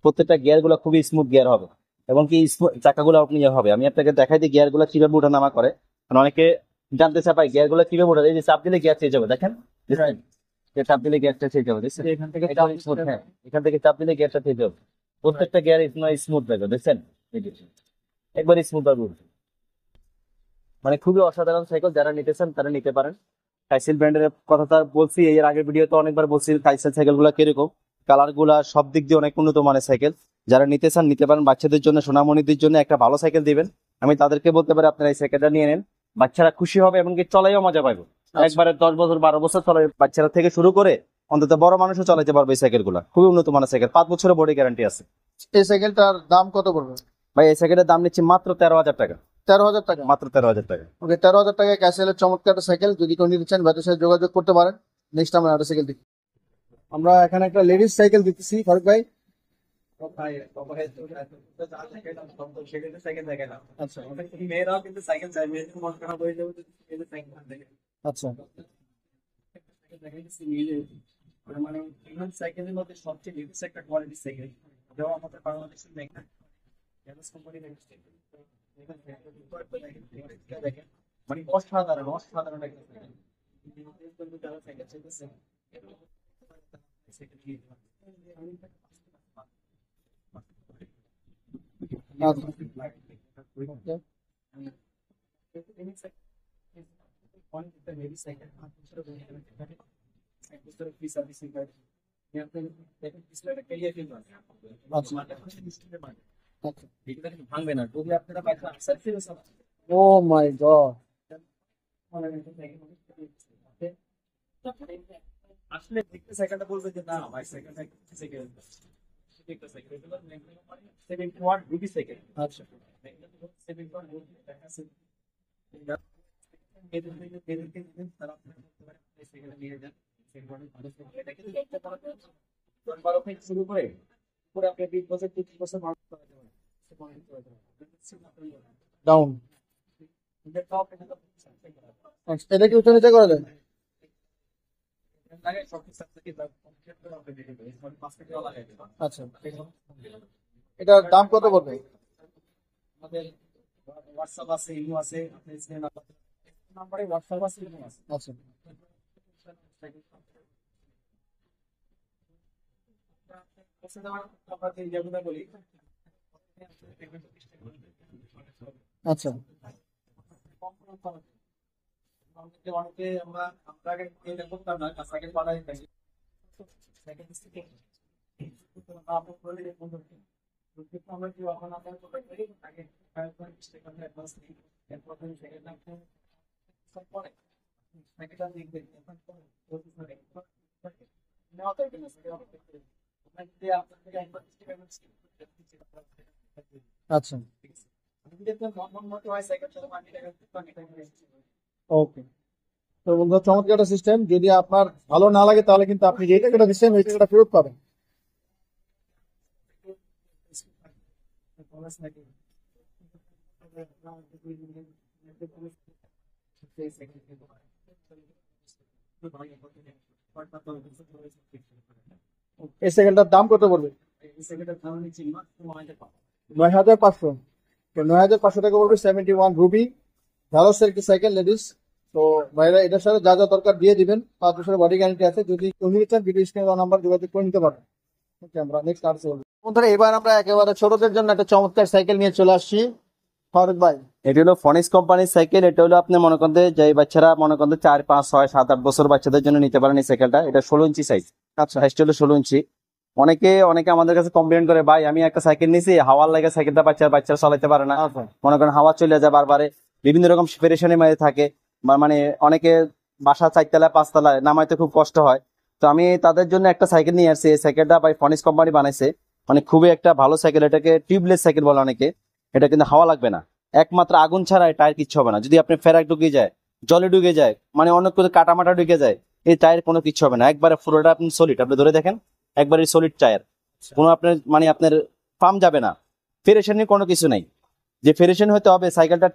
প্রত্যেকটা গিয়ার গুলো খুবই স্মুথ গিয়ার হবে, এবং কি চাকাগুলো আপনি হবে। আমি আপনাকে দেখাই দিই গিয়ার গুলো কিভাবে ওঠানামা করে, কারণ অনেকে জানতে চায় ভাই গিয়ার গুলো কিভাবে ওঠা যায়। এই যে চাপ দিলে গিয়ার চেয়ে যাবে, দেখেন যে চাপ দিলে গিয়ারটা চেয়ে যাবে, দেখছেন এখান থেকে হ্যাঁ, এখান থেকে চাপ দিলে গিয়ারটা চেয়ে যাবে। প্রত্যেকটা গিয়ার স্মুথ থাকবে, দেখছেন এই যে একবার স্মুথ ভাবে উঠবে। মানে খুবই অসাধারণ সাইকেল, যারা নিতে চান তারা নিতে পারেন। কাইসেল ব্র্যান্ডের কথা বলছি, এর আগের ভিডিওতে অনেকবার বলছি কাইসেল সাইকেল গুলা কিরকম, কালার গুলা সব দিক দিয়ে অনেক উন্নত মানের সাইকেল। যারা নিতে চান নিতে পারেন, বাচ্চাদের জন্য, সোনামণিদের জন্য একটা ভালো সাইকেল দিবেন। আমি তাদেরকে বলতে পারি আপনারা এই সাইকেলটা নিয়ে নেন, বাচ্চারা খুশি হবে এবং কি চলাইও মজা পাবে। একবারে 10 বছর 12 বছর চলে বাচ্চারা থেকে শুরু করে অন্তত বড় মানুষও চালাতে পারবে এই সাইকেল গুলা, খুবই উন্নত মানের সাইকেল, 5 বছরের বডি গ্যারান্টি আছে। এই সাইকেলটার দাম কত পড়বে ভাই এই সাইকেলের দাম নিচ্ছি মাত্র 13,000 টাকা। 13,000 টাকা? মাত্র 13,000 টাকা। ওকে, 13,000 টাকায় ক্যাসেলের চমৎকার একটা সাইকেল, যদি কেউ নিতে চান ভাইয়ের সাথে যোগাযোগ করতে পারেন। নেক্সট আমরা আরেকটা সাইকেল দেখি। আমরা এখানে একটা লেডিস সাইকেল দেখতেছি ফারুক ভাই। আচ্ছা মেয়েরাও কিন্তু সাইকেল চাই, মেয়েদের মন খারাপ হয়ে যাবে যদি সাইকেল দেখে। আচ্ছা মানে সাইকেলের মধ্যে সবচেয়ে লেটেস্ট একটা কোয়ালিটি সাইকেল, যেমন আমাদের বাংলাদেশের দেখেন কোম্পানি দেখেন, মানে অসাধারণ অসাধারণ একটা সাইকেল চলতেছে। ভাঙবে না যদি আপনারা ও মাই গড, আসলে দেখতে সাইকেলটা বলবে যে না ভাই সাইকেলটা সাইকেল একটা সাইকেল এটা 71 রুপি সাইকেল। আচ্ছা 71 রুপি টাকা আছে। তারা আপনার সাইকেল নিয়ে যান, এটা কিন্তু একটা শুরু করে পুরো আপনি 20 বছর 30 বছর মানুষ করাতে পারেন। ডাউন। এটা কি উচ্চ নিচে করা যায়? আচ্ছা, এটার দাম কত পড়বে? আমাদের হোয়াটসঅ্যাপ আছে, ইমো আছে, আপনার স্ক্রিন নাম্বারে হোয়াটসঅ্যাপ আছে, ইমো আছে। আচ্ছা, আচ্ছা, অনেকে আমরা আগে এটা করতাম না, সাইকেল পাঠাই থাকি সাইকেল থেকে আপলোড করে দিলে আমরা কি এখন আপনার করি আগে 5 সেকেন্ড অ্যাডভান্স দিই, এরপর তুমি সেকেন্ড নাম সব পরে সাইকেলটা দেখবে এখন পরে নেওয়াটাই কেন আপনাকে আপনাকে একবার আচ্ছা, ওকে। তো বন্ধুরা, চমৎকার একটা সিস্টেম। যদি আপনার ভালো না লাগে তাহলে কিন্তু আপনি যে টাকাটা দিচ্ছেন ওই টাকাটা ফেরত পাবেন। এই সাইকেলটার দাম কত পড়বে? 9,500। তো 9,500 টাকা পড়বে 71 রুবি ভ্যালোসের কি সাইকেল লেডিস। তো ভাইরা এটার সাথে যা যা দরকার দিয়ে দিবেন। 5 বছরের বডি গ্যারান্টি আছে। যদি কেউ চান ভিডিও স্ক্রিনে দেওয়া নাম্বার যোগাযোগ করে নিতে পারেন। ওকে, আমরা নেক্সট আর চলবো। বন্ধুরা, এবার আমরা একেবারে ছোটদের জন্য একটা চমৎকার সাইকেল নিয়ে চলে আসছি। ফারুক ভাই, এটা হলো ফনিক্স কোম্পানির সাইকেল। এটা হলো আপনি মনে করেন যে বাচ্চারা মনে করেন 4, 5, 6, 7, 8 বছর বাচ্চাদের জন্য নিতে পারেন এই সাইকেলটা। এটা 16 ইঞ্চি সাইজ। আচ্ছা, সাইজটা হলো 16 ইঞ্চি। অনেকে আমাদের কাছে কমপ্লেন করে, ভাই আমি একটা সাইকেল নিয়েছি, হাওয়ার লাগে সাইকেলটা বাচ্চারা চালাতে পারে না, মনে করেন হাওয়া চলে যায় বারবারে, বিভিন্ন রকম পেরেশানির মধ্যে থাকে, মানে অনেকে বাসা 4 তলায় 5 তলায় নামাইতে খুব কষ্ট হয়। তো আমি তাদের জন্য একটা সাইকেল নিয়ে আসছি। এই সাইকেলটা ভাই ফনিক্স কোম্পানি বানাইছে, মানে খুবই একটা ভালো সাইকেল। এটাকে টিউবলেস সাইকেল বলে অনেকে। এটা কিন্তু হাওয়া লাগবে না, একমাত্র আগুন ছাড়া টায়ার কিচ্ছু হবে না। যদি আপনি ফেরাক ঢুকে যায়, জলে ঢুকে যায়, মানে অনেক কিছু কাটামাটা ঢুকে যায়, এই টায়ার কোনো কিছু হবে না। একবারে পুরোটা আপনি সলিড, আপনি ধরে দেখেন, একবারে সলিড টায়ার। কোনো আপনার মানে আপনার পাম্প যাবে না, ফেরেশানি কোনো কিছু নাই যে ফেরেশানি হতে হবে সাইকেলটা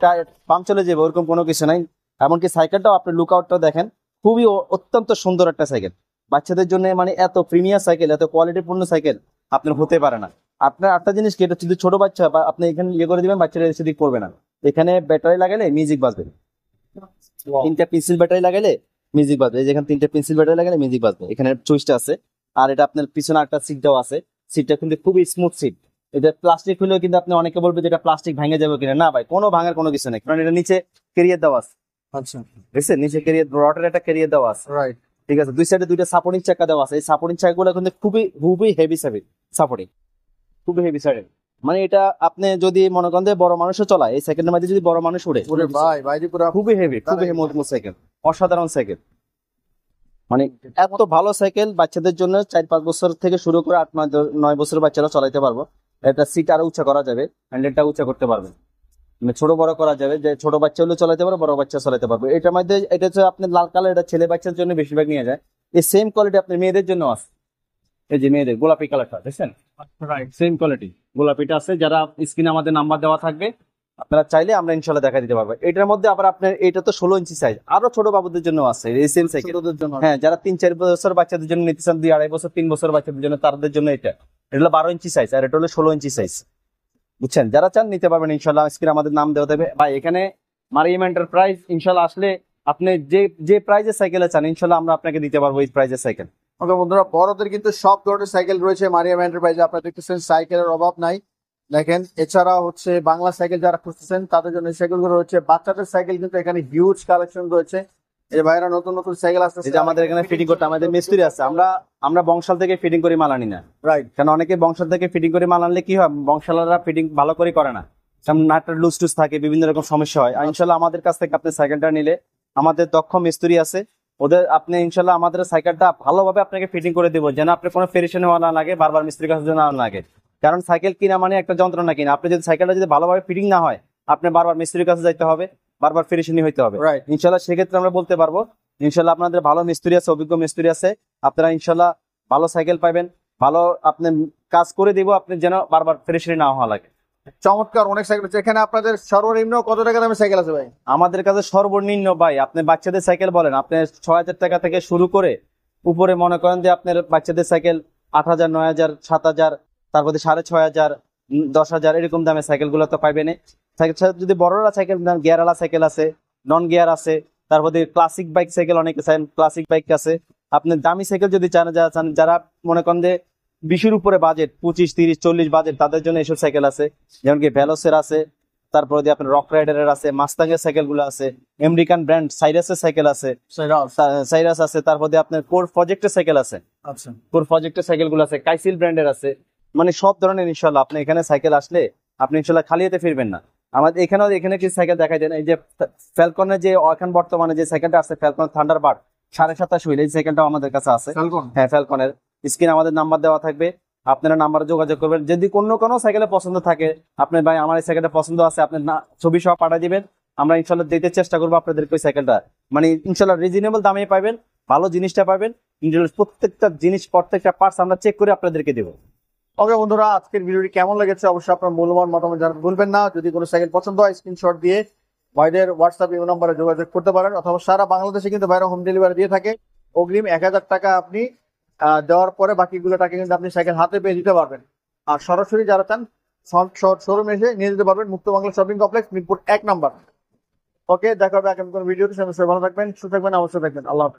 পাম্প চলে যাবে, ওরকম কোনো কিছু নাই। এমনকি সাইকেলটাও আপনি লুকআউটটাও দেখেন, খুবই অত্যন্ত সুন্দর একটা সাইকেল বাচ্চাদের জন্য। মানে এত প্রিমিয়াম সাইকেল, এত কোয়ালিটিপূর্ণ সাইকেল আপনার হতে পারে না। আপনার একটা জিনিস কি, এটা যদি ছোট বাচ্চা বা আপনি এখানে ইয়ে করে দিবেন, বাচ্চারা সেদিক করবে না। এখানে ব্যাটারি লাগালে মিউজিক বাজবে, 3টা পেন্সিল ব্যাটারি লাগালে মিউজিক বাজবে। এই যেখানে 3টা পেন্সিল ব্যাটারি লাগালে মিউজিক বাজবে। এখানে চুইসটা আছে। আর এটা আপনার পিছনে একটা সিটটাও আছে। সিটটা কিন্তু খুবই স্মুথ সিট। এটা প্লাস্টিক হলেও কিন্তু আপনি অনেকে বলবে যে এটা প্লাস্টিক ভেঙে যাবে কিনা, না ভাই, কোনো ভাঙার কোনো কিছু নেই, কারণ এটা নিচে ক্যারিয়ার দেওয়া আছে। আচ্ছা, বুঝছেন, নিচে ক্যারিয়ার রডের একটা ক্যারিয়ার দেওয়া আছে। রাইট, ঠিক আছে, দুই সাইডে 2টা সাপোর্টিং চাকা দেওয়া আছে। এই সাপোর্টিং চাকাগুলো কিন্তু খুবই খুবই হেভি সাপোর্টিং, খুবই হেভি সাইডের। মানে এটা আপনি যদি মনে করেন যে বড় মানুষও চলায়, এই সাইকেলের মধ্যে যদি বড় মানুষ উড়ে, ওরে ভাই, বাইরে পুরো খুবই হেভি, খুবই মজবুত সাইকেল, অসাধারণ সাইকেল। মানে এত ভালো সাইকেল বাচ্চাদের জন্য, 4-5 বছর থেকে শুরু করে 8-9 বছর বাচ্চারা চালাতে পারবো। এটা সিট আরো উঁচা করা যাবে, হ্যান্ডেলটা উঁচা করতে পারবে, মানে ছোট বড় করা যাবে, যে ছোট বাচ্চা হলেও চালাতে পারবে, বড় বাচ্চা চালাতে পারবে। এটার মধ্যে এটা হচ্ছে আপনার লাল কালার, এটা ছেলে বাচ্চার জন্য বেশিরভাগ নিয়ে যায়। এই সেম কোয়ালিটি আপনার মেয়েদের জন্য আছে। এই যে মেয়েদের গোলাপি কালারটা দেখছেন, রাইট, সেম কোয়ালিটি গোলাপিটা আছে। যারা স্ক্রিনে আমাদের নাম্বার দেওয়া থাকবে, আপনারা চাইলে আমরা ইনশাল্লাহ দেখা দিতে পারবো। এটার মধ্যে আবার আপনার এটা তো 16 ইঞ্চি সাইজ, আরো ছোট বাবুদের জন্য আছে এই সেম সাইকেল। ছোটদের জন্য। হ্যাঁ, যারা 3-4 বছর বাচ্চাদের জন্য নিতে চান, 2-2.5 বছর 3 বছর বাচ্চাদের জন্য, তাদের জন্য এটা হলো 12 ইঞ্চি সাইজ, আর এটা হলো 16 ইঞ্চি সাইজ। বুঝছেন, যারা চান নিতে পারবেন ইনশাল্লাহ। স্ক্রিনে আমাদের নাম দেওয়া থাকবে। ভাই এখানে মারিয়াম এন্টারপ্রাইজ, ইনশাল্লাহ আসলে আপনি যে প্রাইজের সাইকেলে চান ইনশাল্লাহ আমরা আপনাকে দিতে পারবো এই প্রাইজের সাইকেল। ওকে বন্ধুরা, বড়দের কিন্তু সব ধরনের সাইকেল রয়েছে মারিয়াম এন্টারপ্রাইজে। আপনারা দেখতেছেন সাইকেলের অভাব নাই। দেখেন, এছাড়া হচ্ছে বাংলা সাইকেল যারা খুঁজতেছেন তাদের জন্য সাইকেল গুলো রয়েছে। বাচ্চাদের সাইকেল কিন্তু এখানে হিউজ কালেকশন রয়েছে। এই ভাইরা নতুন নতুন সাইকেল আসছে, এই যে আমাদের এখানে ফিটিং করতে আমাদের মিস্ত্রি আছে। আমরা বংশাল থেকে ফিটিং করে মাল আনি না, রাইট। কারণ অনেকে বংশাল থেকে ফিটিং করে মাল আনলে কি হয়, বংশালরা ফিটিং ভালো করে করে না, নাটটা লুজ টুজ থাকে, বিভিন্ন রকম সমস্যা হয়। ইনশাল্লাহ আমাদের কাছ থেকে আপনি সাইকেলটা নিলে, আমাদের দক্ষ মিস্ত্রি আছে, ওদের আপনি ইনশাল্লাহ আমাদের সাইকেলটা ভালোভাবে আপনাকে ফিটিং করে দিব, যেন আপনি কোনো পেরেশানি হওয়া না লাগে, বারবার মিস্ত্রির কাছে না লাগে। কারণ সাইকেল কিনা মানে একটা যন্ত্রণা কিনা, আপনি যদি সাইকেলটা যদি ভালোভাবে ফিটিং না হয়, আপনি বারবার মিস্ত্রির কাছে যাইতে হবে, বারবার পেরেশানি হইতে হবে। রাইট। ইনশাল্লাহ সেক্ষেত্রে আমরা বলতে পারবো ইনশাল্লাহ আপনাদের ভালো মিস্ত্রি আছে, অভিজ্ঞ মিস্ত্রি আছে, আপনারা ইনশাল্লাহ ভালো সাইকেল পাবেন, ভালো আপনি কাজ করে দিব, আপনি যেন বারবার পেরেশানি না হওয়া লাগে। চমৎকার অনেক সাইকেল আছে এখানে। আপনাদের সর্বনিম্ন কত টাকা দামের সাইকেল আছে ভাই? আমাদের কাছে সর্বনিম্ন ভাই, আপনি বাচ্চাদের সাইকেল বলেন, আপনি 6,000 টাকা থেকে শুরু করে উপরে মনে করেন যে আপনার বাচ্চাদের সাইকেল 8,000, 9,000, 7,000, তারপরে 6,500, 10,000 এরকম দামের সাইকেল গুলো তো পাইবেন। সাইকেল যদি বড়রা সাইকেল নেন, গিয়ারওয়ালা সাইকেল আছে, নন গিয়ার আছে, তারপরে ক্লাসিক বাইক সাইকেল অনেকে চান, ক্লাসিক বাইক আছে। আপনি দামি সাইকেল যদি চান, যারা চান, যারা মনে করেন যে 20-এর উপরে বাজেট, 25, 30, 40 বাজেট, তাদের জন্য এসব সাইকেল আছে। যেমন কি ভেলোসের আছে, তারপরে দিয়ে আপনার রক রাইডারের আছে, মাস্তাং এর সাইকেল গুলো আছে, আমেরিকান ব্র্যান্ড সাইরাসের সাইকেল আছে, সাইরাস আছে, তারপর দিয়ে আপনার কোর প্রজেক্টের সাইকেল আছে, আচ্ছা কোর প্রজেক্টের সাইকেল গুলো আছে, কাইসিল ব্র্যান্ডের আছে। মানে সব ধরনের ইনশাল্লাহ আপনি এখানে সাইকেল আসলে আপনি ইনশাল্লাহ খালি হাতে ফিরবেন না। আমাদের এখানে কিছু সাইকেল দেখাই দেন। এই যে ফ্যালকনের যে এখন বর্তমানে যে সাইকেলটা আছে, ফ্যালকন থান্ডারবার্ড 27.5 হুইল, এই সাইকেলটাও আমাদের কাছে আছে। ফ্যালকন হ্যাঁ, ফ্যালকনের স্ক্রিনে আমাদের নাম্বার দেওয়া থাকবে, আপনারা নাম্বারে যোগাযোগ করবেন। যদি কোনো সাইকেলে পছন্দ থাকে, আপনার ভাই আমার এই সাইকেলটা পছন্দ আছে, আপনার ছবি সহ পাঠিয়ে দিবেন, আমরা ইনশাল্লাহ দিতে চেষ্টা করবো আপনাদেরকে ওই সাইকেলটা। মানে ইনশাল্লাহ রিজনেবল দামে পাবেন, ভালো জিনিসটা পাবেন, প্রত্যেকটা জিনিস, প্রত্যেকটা পার্টস আমরা চেক করে আপনাদেরকে দেবো। ওকে বন্ধুরা, আজকের ভিডিওটি কেমন লেগেছে অবশ্যই আপনার মূল্যবান মতামত জানাতে ভুলবেন না। যদি কোনো সাইকেল পছন্দ হয় স্ক্রিনশট দিয়ে ভাইদের হোয়াটসঅ্যাপ ইমো নম্বরে যোগাযোগ করতে পারেন, অথবা সারা বাংলাদেশে কিন্তু ভাইরা হোম ডেলিভারি দিয়ে থাকে। অগ্রিম 1,000 টাকা আপনি দেওয়ার পরে বাকিগুলো টাকা কিন্তু আপনি সাইকেল হাতে পেয়ে দিতে পারবেন। আর সরাসরি যারা চান শোরুমে এসে নিয়ে যেতে পারবেন, Mukto Bangla shopping complex, Mirpur 1 number. Okay, দেখা হবে আগামী কোনো ভিডিওতে। সবাই ভালো থাকবেন, সুস্থ থাকবেন, অবশ্যই থাকবেন। আল্লাহ হাফেজ।